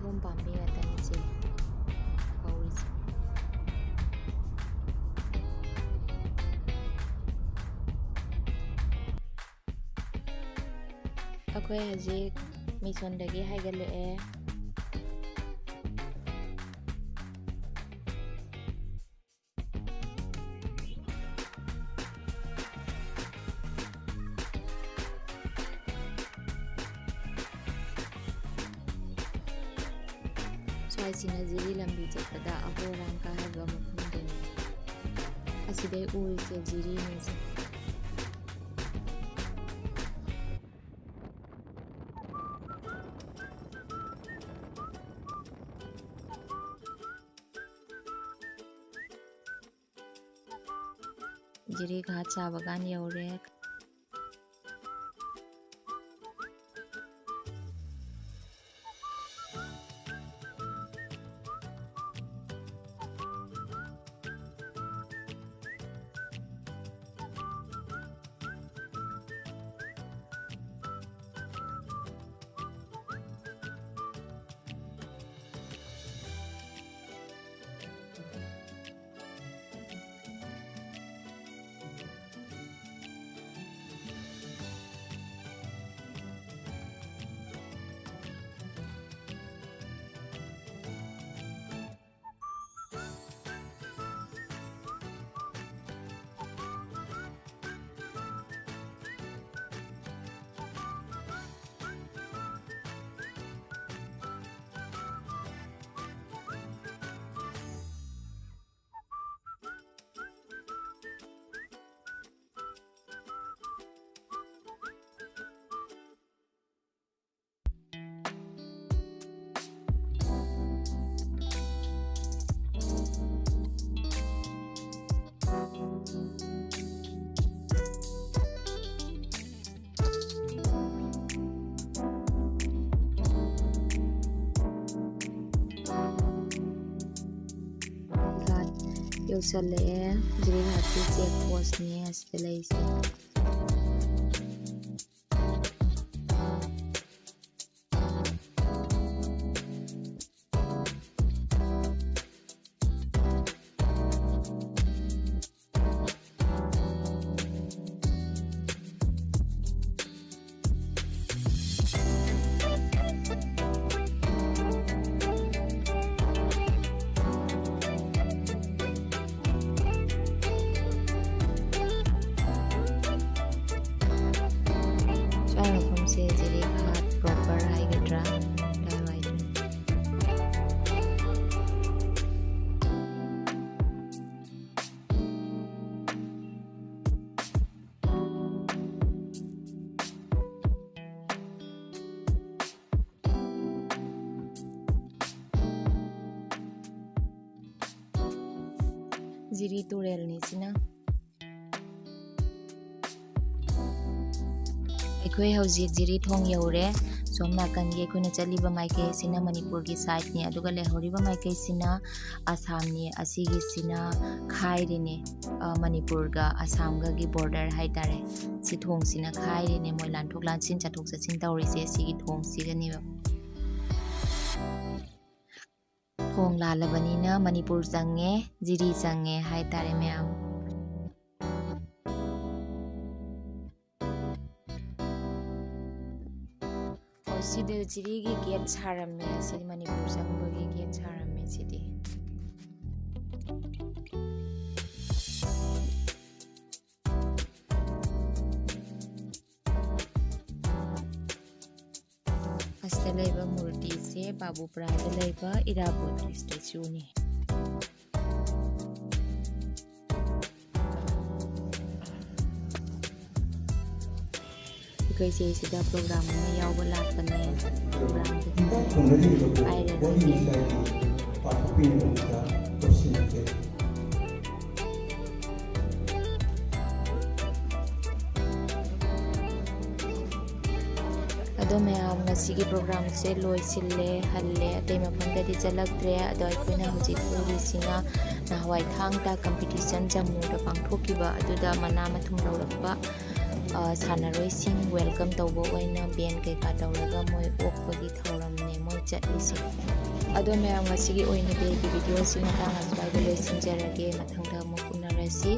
jiribam pambi ngatan se hauris akhoi hajik mison dagi haigale Sina jiri lambi chakada ahoram ka haiba mafumdani asidai uise jiri nise jiri ghat chabagan yaure Yosale jiri hati check post ni astelai se jadi hat proper haigadra dawai jiri turel ni sina Ekoi hauzik jiri thong yaure somna kange koina chaliba maike sina manipur gi side ni aduga le horiba maike sina assam ni asigi sina khaire ne manipur ga assam ga gi border hai tare si thong sina khaire ne moi lan thok lan sin chathok sachin tawri se sigi thong siga ni ba thong la labani na manipur change jiri change hai tare myam Sida jiri gi gate sarame sidi manipur changba gi gate sarame sidi asta laiba murti se babupra da laiba irabot statue ni Koi se sida program में याव लाख बने program आई रहे अदो मैं आप नसी की programme से लोई सिले हल्ले अते में फंडे दी चलक रे अदो कोई ना हुजी पूरी सिना ना हवाई थांग ता कंपटीशन जम्मू दा पांगथोकिबा अदुदा मना मथुम लौरकबा सानरोइसिंग वेलकम तौबो ओइना बेन के का तौरगा मोय ओकपगी थौरमने मोय ꯆꯠꯂꯤꯁꯦ ꯑꯗꯣ ꯃꯌꯥꯝ ꯉꯁꯤꯒꯤ ꯑꯣꯏꯅꯗꯤ ꯑꯩꯒꯤ ꯚꯤꯗꯤꯑꯣꯁꯤ ꯃꯇꯥꯡ ꯑꯁ꯭ꯋꯥꯏꯗ ꯂꯣꯏꯁꯤꯟꯖꯔꯒꯦ ꯃꯊꯪꯗ ꯑꯃꯨꯛ ꯎꯅꯔꯁꯤ